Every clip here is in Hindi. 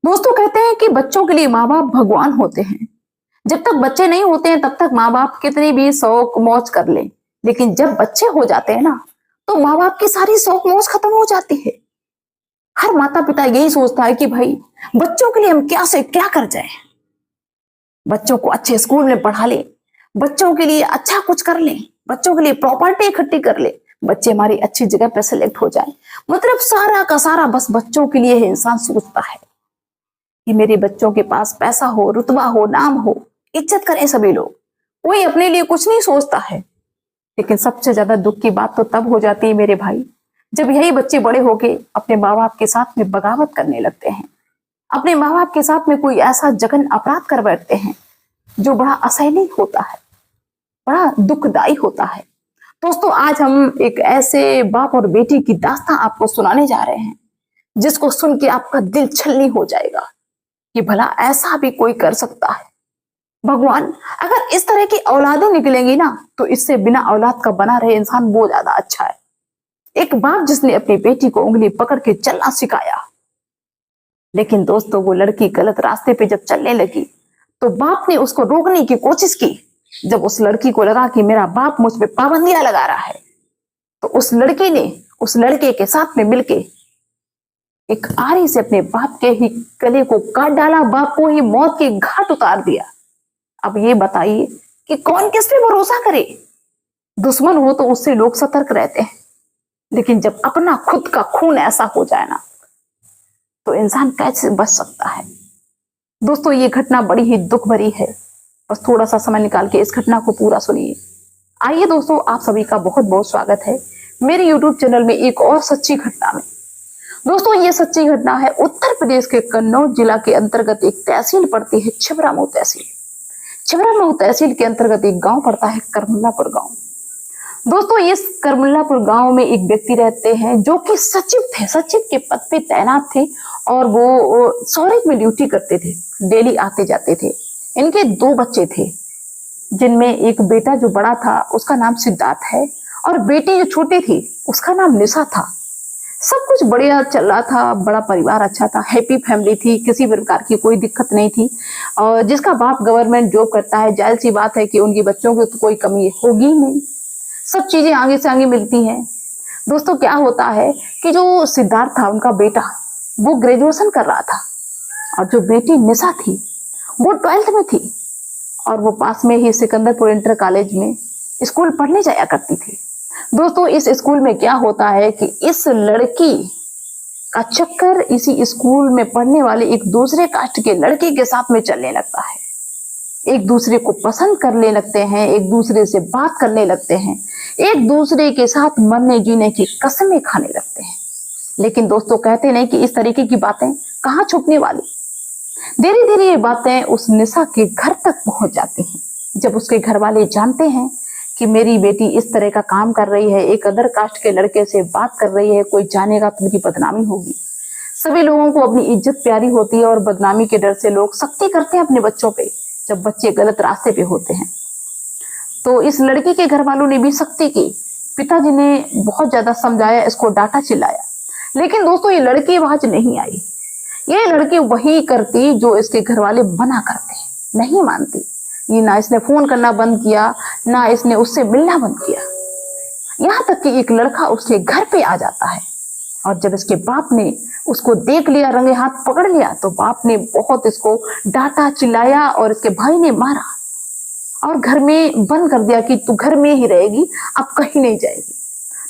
दोस्तों कहते हैं कि बच्चों के लिए माँ बाप भगवान होते हैं। जब तक बच्चे नहीं होते हैं तब तक माँ बाप कितनी भी शौक मौज कर ले, लेकिन जब बच्चे हो जाते हैं ना, तो माँ बाप की सारी शौक मौज खत्म हो जाती है। हर माता पिता यही सोचता है कि भाई बच्चों के लिए हम क्या से क्या कर जाए, बच्चों को अच्छे स्कूल में पढ़ा ले, बच्चों के लिए अच्छा कुछ कर ले, बच्चों के लिए प्रॉपर्टी इकट्ठी कर ले, बच्चे हमारी अच्छी जगह पे सेलेक्ट हो जाए। मतलब सारा का सारा बस बच्चों के लिए है। इंसान सोचता है कि मेरे बच्चों के पास पैसा हो, रुतबा हो, नाम हो, इज्जत करें सभी लोग। कोई अपने लिए कुछ नहीं सोचता है। लेकिन सबसे ज्यादा दुख की बात तो तब हो जाती है मेरे भाई, जब यही बच्चे बड़े होके अपने माँ बाप के साथ में बगावत करने लगते हैं, अपने माँ बाप के साथ में कोई ऐसा जघन अपराध कर बैठते हैं जो बड़ा असहनीय होता है, बड़ा दुखदाई होता है। दोस्तों आज हम एक ऐसे बाप और बेटी की दास्तां आपको सुनाने जा रहे हैं जिसको सुन के आपका दिल छलनी हो जाएगा कि भला ऐसा भी कोई कर सकता है। भगवान, अगर इस तरह की औलादें निकलेंगी ना तो इससे बिना औलाद का बना रहे इंसान वो ज्यादा अच्छा है। एक बाप जिसने अपनी बेटी को उंगली पकड़ के चलना सिखाया, लेकिन दोस्तों वो लड़की गलत रास्ते पे जब चलने लगी तो बाप ने उसको रोकने की कोशिश की। जब उस लड़की को लगा कि मेरा बाप मुझ पे पाबंदियां लगा रहा है, तो उस लड़की ने उस लड़के के साथ में मिलके एक आरी से अपने बाप के ही गले को काट डाला, बाप को ही मौत के घाट उतार दिया। अब ये बताइए कि कौन किस पे भरोसा करे। दुश्मन हो तो उससे लोग सतर्क रहते हैं, लेकिन जब अपना खुद का खून ऐसा हो जाए ना तो इंसान कैसे बच सकता है। दोस्तों ये घटना बड़ी ही दुख भरी है, बस थोड़ा सा समय निकाल के इस घटना को पूरा सुनिए। आइए दोस्तों, आप सभी का बहुत बहुत स्वागत है मेरे YouTube चैनल में एक और सच्ची घटना में। दोस्तों ये सच्ची घटना है उत्तर प्रदेश के कन्नौज जिला के अंतर्गत एक तहसील पड़ती है छिबरामऊ तहसील। छिबरामऊ तहसील के अंतर्गत एक गांव पड़ता है करमुल्लापुर गांव। दोस्तों इस करमुल्लापुर गांव में एक व्यक्ति रहते हैं जो कि सचिव थे, सचिव के पद पे तैनात थे और वो सौरभ में ड्यूटी करते थे, डेली आते जाते थे। इनके दो बच्चे थे, जिनमें एक बेटा जो बड़ा था उसका नाम सिद्धार्थ है और बेटी जो छोटी थी उसका नाम निशा था। सब कुछ बढ़िया चल रहा था, बड़ा परिवार अच्छा था, हैप्पी फैमिली थी, किसी प्रकार की कोई दिक्कत नहीं थी। और जिसका बाप गवर्नमेंट जॉब करता है, जाहिर सी बात है कि उनकी बच्चों की तो कोई कमी होगी नहीं, सब चीजें आगे से आगे मिलती हैं। दोस्तों क्या होता है कि जो सिद्धार्थ था उनका बेटा, वो ग्रेजुएशन कर रहा था और जो बेटी निशा थी वो 12th में थी और वो पास में ही सिकंदरपुर इंटर कॉलेज में स्कूल पढ़ने जाया करती थी। दोस्तों इस स्कूल में क्या होता है कि इस लड़की का चक्कर इसी स्कूल में पढ़ने वाले एक दूसरे कास्ट के लड़के के साथ में चलने लगता है। एक दूसरे को पसंद करने लगते हैं, एक दूसरे से बात करने लगते हैं, एक दूसरे के साथ मरने जीने की कसमें खाने लगते हैं। लेकिन दोस्तों कहते नहीं कि इस तरीके की बातें कहाँ छुपने वाली। धीरे धीरे ये बातें उस निशा के घर तक पहुंच जाती हैं। जब उसके घर वाले जानते हैं कि मेरी बेटी इस तरह का काम कर रही है, एक अदर कास्ट के लड़के से बात कर रही है, कोई जानेगा तो उनकी बदनामी होगी। सभी लोगों को अपनी इज्जत प्यारी होती है और बदनामी के डर से लोग सख्ती करते हैं अपने बच्चों पे जब बच्चे गलत रास्ते पे होते हैं। तो इस लड़की के घर वालों ने भी सख्ती की, पिताजी ने बहुत ज्यादा समझाया, इसको डांटा चिल्लाया, लेकिन दोस्तों ये लड़की बाज नहीं आई। ये लड़की वही करती जो इसके घर वाले मना करते, नहीं मानती। ये ना इसने फोन करना बंद किया, ना इसने उससे मिलना बंद किया। यहाँ तक कि एक लड़का उसके घर पे आ जाता है और जब इसके बाप ने उसको देख लिया, रंगे हाथ पकड़ लिया, तो बाप ने बहुत इसको डांटा चिल्लाया और इसके भाई ने मारा और घर में बंद कर दिया कि तू घर में ही रहेगी, अब कहीं नहीं जाएगी,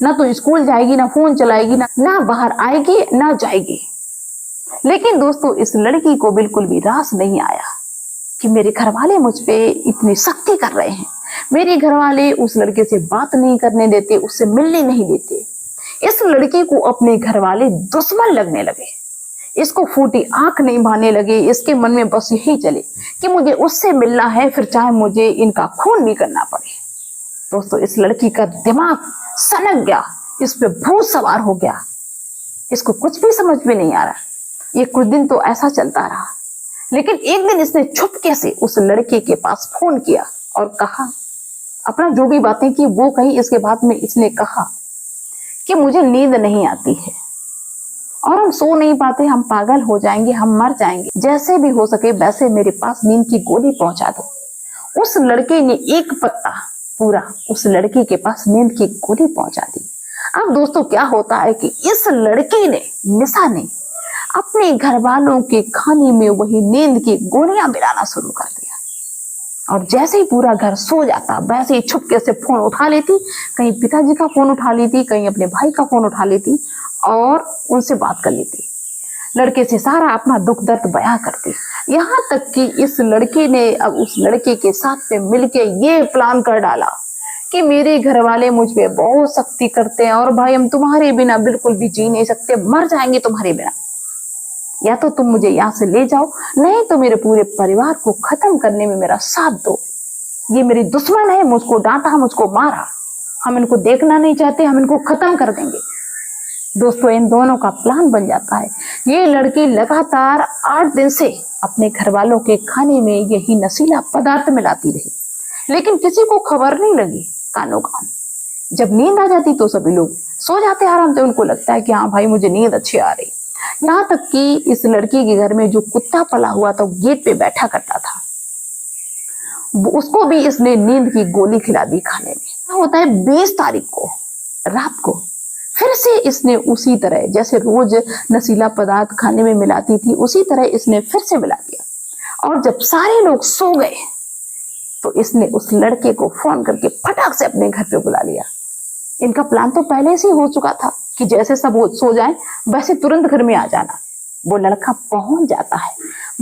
ना तो स्कूल जाएगी, ना फोन चलाएगी, ना बाहर आएगी, ना जाएगी। लेकिन दोस्तों इस लड़की को बिल्कुल भी रास नहीं आया कि मेरे घर वाले मुझ पे इतनी सख्ती कर रहे हैं, मेरे घर वाले उस लड़के से बात नहीं करने देते, उससे मिलने नहीं देते। इस लड़की को अपने घर वाले दुश्मन लगने लगे, इसको फूटी आंख नहीं भाने लगे। इसके मन में बस यही चले कि मुझे उससे मिलना है, फिर चाहे मुझे इनका खून भी करना पड़े। दोस्तों इस लड़की का दिमाग सनक गया, इस पे भूत सवार हो गया, इसको कुछ भी समझ में नहीं आ रहा। ये कुछ दिन तो ऐसा चलता रहा, लेकिन एक दिन इसने चुपके से उस लड़के के पास फोन किया और कहा, अपना जो भी बातें की वो कही। इसके बाद में इसने कहा कि मुझे नींद नहीं आती है, और हम सो नहीं पाते, हम पागल हो जाएंगे, हम मर जाएंगे। जैसे भी हो सके वैसे मेरे पास नींद की गोली पहुंचा दो। उस लड़के ने एक पत्ता पूरा उस लड़की के पास नींद की गोली पहुंचा दी। अब दोस्तों क्या होता है कि इस लड़के ने, निशा ने, अपने घर वालों के खाने में वही नींद की गोलियां मिलाना शुरू कर दिया। और जैसे ही पूरा घर सो जाता वैसे ही छुपके से फोन उठा लेती, कहीं पिताजी का फोन उठा लेती, कहीं अपने भाई का फोन उठा लेती और उनसे बात कर लेती। लड़के से सारा अपना दुख दर्द बयां करती। यहाँ तक कि इस लड़के ने अब उस लड़के के साथ में मिलके ये प्लान कर डाला कि मेरे घर वाले मुझ पे बहुत सख्ती करते हैं और भाई हम तुम्हारे बिना बिल्कुल भी जी नहीं सकते, मर जाएंगे तुम्हारे बिना। या तो तुम मुझे यहाँ से ले जाओ, नहीं तो मेरे पूरे परिवार को खत्म करने में मेरा साथ दो। ये मेरी दुश्मन है, मुझको डांटा, मुझको मारा, हम इनको देखना नहीं चाहते, हम इनको खत्म कर देंगे। दोस्तों इन दोनों का प्लान बन जाता है। ये लड़की लगातार 8 दिन से अपने घर वालों के खाने में यही नशीला पदार्थ मिलाती रही, लेकिन किसी को खबर नहीं लगी। कानो कान जब नींद आ जाती तो सभी लोग सो जाते आराम से, उनको लगता है कि हाँ भाई मुझे नींद अच्छी आ रही। यहाँ तक कि इस लड़की के घर में जो कुत्ता पला हुआ था, गेट पे बैठा करता था, उसको भी इसने नींद की गोली खिला दी खाने में। क्या होता है 20 तारीख को रात को फिर से इसने उसी तरह जैसे रोज नशीला पदार्थ खाने में मिलाती थी, उसी तरह इसने फिर से मिला दिया। और जब सारे लोग सो गए तो इसने उस लड़के को फोन करके फटाक से अपने घर पे बुला लिया। इनका प्लान तो पहले से ही हो चुका था कि जैसे सब सो जाएं वैसे तुरंत घर में आ जाना। वो लड़का पहुंच जाता है,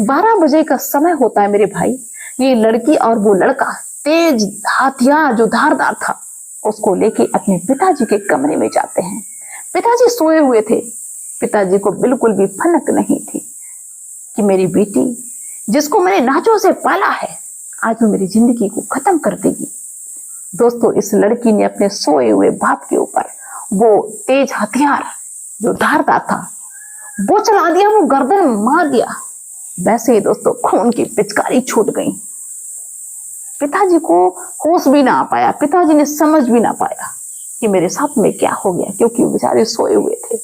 12 बजे का समय होता है मेरे भाई। ये लड़की और वो लड़का तेज हथियार जो धारदार था उसको लेके अपने पिताजी के कमरे में जाते हैं। पिताजी सोए हुए थे। पिताजी को बिल्कुल भी फनक नहीं थी कि मेरी बेटी जिसको मैंने नाचों से पाला है आज वो मेरी जिंदगी को खत्म कर देगी। दोस्तों इस लड़की ने अपने सोए हुए बाप के ऊपर वो तेज हथियार जो धारदार था वो चला दिया, वो गर्दन मार दिया। वैसे ही दोस्तों खून की पिचकारी छूट गई। पिताजी को होश भी ना आ पाया, पिताजी ने समझ भी ना पाया कि मेरे साथ में क्या हो गया, क्योंकि वो बेचारे सोए हुए थे।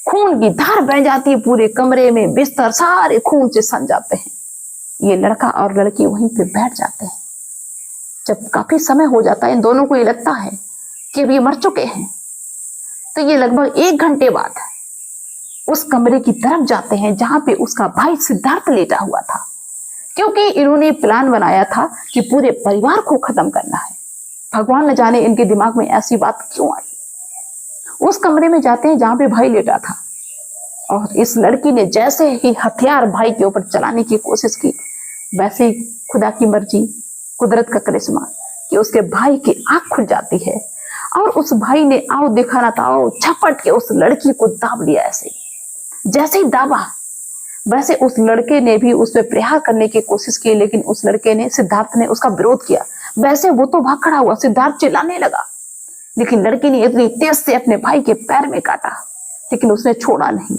खून की धार बह जाती है पूरे कमरे में, बिस्तर सारे खून से सन जाते हैं। ये लड़का और लड़की वहीं पे बैठ जाते हैं। जब काफी समय हो जाता है इन दोनों को ये लगता है कि अब ये मर चुके हैं, तो ये लगभग 1 घंटे बाद उस कमरे की तरफ जाते हैं जहां पे उसका भाई सिद्धार्थ लेटा हुआ था, क्योंकि इन्होंने प्लान बनाया था कि पूरे परिवार को खत्म करना है। भगवान न जाने इनके दिमाग में ऐसी बात क्यों आई। उस कमरे में जाते हैं जहां पे भाई लेटा था और इस लड़की ने जैसे ही हथियार भाई के ऊपर चलाने की कोशिश की, वैसे ही खुदा की मर्जी, कुदरत का करिश्मा कि उसके भाई की आंख खुल जाती है और उस भाई ने आओ दिखाना था आओ झपट के उस लड़की को दाब लिया। ऐसे जैसे ही दाबा वैसे उस लड़के ने भी उस पर प्रहार करने की कोशिश की, लेकिन उस लड़के ने, सिद्धार्थ ने उसका विरोध किया। वैसे वो तो भाग खड़ा हुआ, सिद्धार्थ चिल्लाने लगा, लेकिन लड़की ने इतनी तेज से अपने भाई के पैर में काटा, लेकिन उसने छोड़ा नहीं।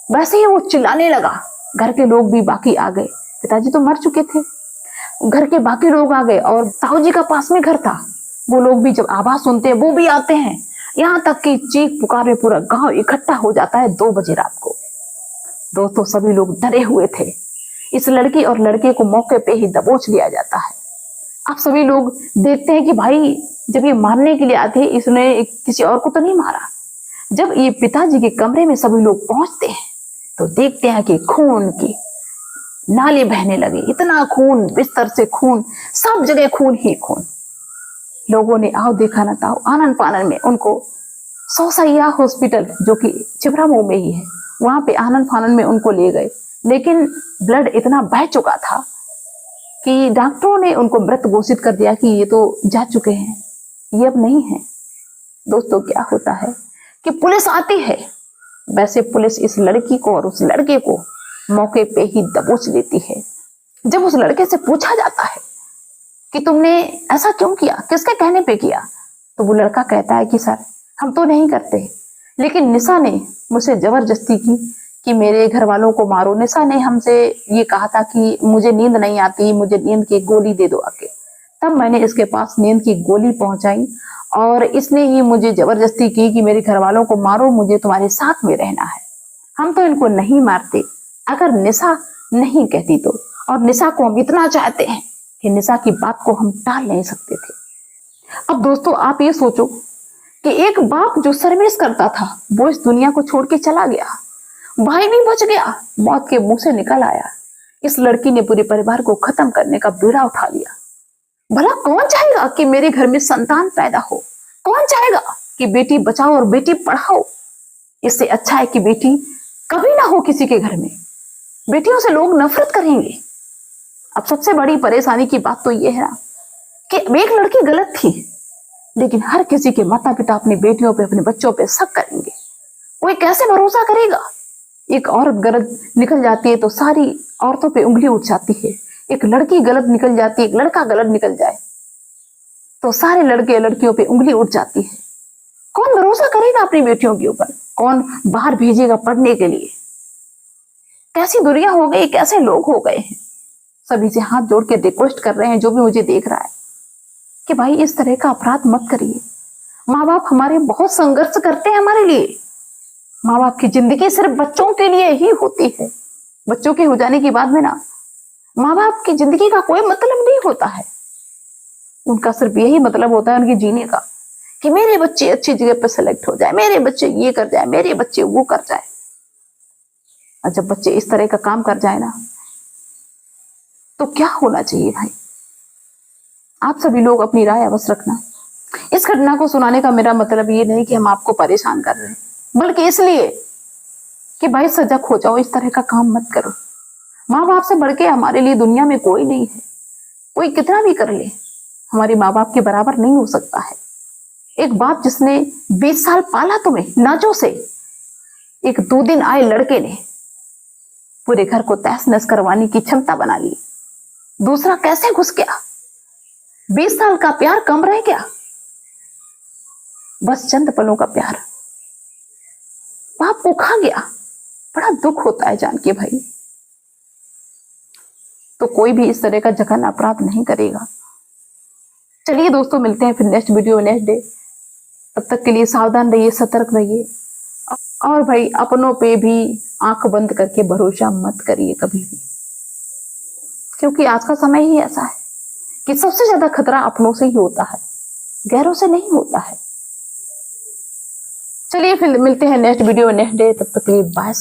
वैसे ही वो चिल्लाने लगा, घर के लोग भी बाकी आ गए। पिताजी तो मर चुके थे, घर के बाकी लोग आ गए और ताऊ जी का पास में घर था। वो लोग भी जब आवाज सुनते हैं वो भी आते हैं। यहाँ तक कि चीख पुकार में पूरा गांव इकट्ठा हो जाता है 2 बजे रात को। दोस्तों सभी लोग डरे हुए थे। इस लड़की और लड़के को मौके पे ही दबोच लिया जाता है। अब सभी लोग देखते हैं कि भाई जब ये मारने के लिए आते इसने किसी और को तो नहीं मारा। जब ये पिताजी के कमरे में सभी लोग पहुंचते हैं तो देखते हैं कि खून की नाले बहने लगे। इतना खून, बिस्तर से खून, सब जगह खून ही खून। लोगों ने आओ देखा ना ताओ आनन फानन में उनको सौसैया हॉस्पिटल जो कि छिबरामऊ में ही है, वहां पे आनन फानन में उनको ले गए, लेकिन ब्लड इतना बह चुका था कि डॉक्टरों ने उनको मृत घोषित कर दिया कि ये तो जा चुके हैं, ये अब नहीं है। दोस्तों क्या होता है कि पुलिस आती है, वैसे पुलिस इस लड़की को और उस लड़के को मौके पे ही दबोच लेती है। जब उस लड़के से पूछा जाता है कि तुमने ऐसा क्यों किया, किसके कहने पे किया, तो वो लड़का कहता है कि सर हम तो नहीं करते, लेकिन निशा ने मुझसे जबरदस्ती की कि मेरे घर वालों को मारो। निशा ने हमसे ये कहा था कि मुझे नींद नहीं आती, मुझे नींद की गोली दे दो आके। तब मैंने इसके पास नींद की गोली पहुंचाई और इसने ही मुझे जबरदस्ती की कि मेरे घर वालों को मारो, मुझे तुम्हारे साथ में रहना है। हम तो इनको नहीं मारते अगर निशा नहीं कहती तो, और निशा को हम इतना चाहते हैं कि निशा की बात को हम टाल नहीं सकते थे। अब दोस्तों आप ये सोचो कि एक बाप जो सर्विस करता था वो इस दुनिया को छोड़ के चला गया, भाई भी बच गया, मौत के मुंह से निकल आया। इस लड़की ने पूरे परिवार को खत्म करने का बीड़ा उठा लिया। भला कौन चाहेगा कि मेरे घर में संतान पैदा हो? कौन चाहेगा कि बेटी बचाओ और बेटी पढ़ाओ? इससे अच्छा है कि बेटी कभी ना हो किसी के घर में। बेटियों से लोग नफरत करेंगे। अब सबसे बड़ी परेशानी की बात तो यह है ना कि एक लड़की गलत थी, लेकिन हर किसी के माता पिता अपनी बेटियों पे, अपने बच्चों पे शक करेंगे। कोई कैसे भरोसा करेगा? एक औरत गलत निकल जाती है तो सारी औरतों पे उंगली उठ जाती है। एक लड़की गलत निकल जाती है, एक लड़का गलत निकल जाए तो सारे लड़के लड़कियों पे उंगली उठ जाती है। कौन भरोसा करेगा अपनी बेटियों के ऊपर? कौन बाहर भेजेगा पढ़ने के लिए? कैसी दुनिया हो गई, कैसे लोग हो गए हैं। सभी से हाथ जोड़ के रिक्वेस्ट कर रहे हैं जो भी मुझे देख रहा है कि भाई इस तरह का अपराध मत करिए। माँ बाप हमारे बहुत संघर्ष करते हैं हमारे लिए। माँ बाप की जिंदगी सिर्फ बच्चों के लिए ही होती है। बच्चों के हो जाने के बाद में ना माँ बाप की जिंदगी का कोई मतलब नहीं होता है। उनका सिर्फ यही मतलब होता है उनके जीने का कि मेरे बच्चे अच्छी जगह पर सेलेक्ट हो जाए, मेरे बच्चे ये कर जाए, मेरे बच्चे वो कर जाए। और जब बच्चे इस तरह का काम कर जाए ना तो क्या होना चाहिए भाई? आप सभी लोग अपनी राय अवश्य रखना। इस घटना को सुनाने का मेरा मतलब ये नहीं कि हम आपको परेशान कर रहे हैं, बल्कि इसलिए कि भाई सजग हो जाओ, इस तरह का काम मत करो। माँ बाप से बढ़ के हमारे लिए दुनिया में कोई नहीं है। कोई कितना भी कर ले, हमारे माँ बाप के बराबर नहीं हो सकता है। एक बाप जिसने 20 साल पाला तुम्हें नाजों से, एक 2 दिन आए लड़के ने पूरे घर को तहस नहस करवाने की क्षमता बना ली। दूसरा कैसे घुस गया? 20 साल का प्यार कम रह गया? बस चंद पलों का प्यार बाप को खा गया। बड़ा दुख होता है जान के भाई। तो कोई भी इस तरह का जघन्य अपराध नहीं करेगा। चलिए दोस्तों, मिलते हैं फिर नेक्स्ट वीडियो नेक्स्ट डे। तब तक के लिए सावधान रहिए, सतर्क रहिए, और भाई अपनों पे भी आंख बंद करके भरोसा मत करिए कभी भी, क्योंकि आज का समय ही ऐसा है कि सबसे ज्यादा खतरा अपनों से ही होता है, गैरों से नहीं होता है। चलिए फिर मिलते हैं नेक्स्ट वीडियो नेक्स्ट डे। तब तक के लिए बाय।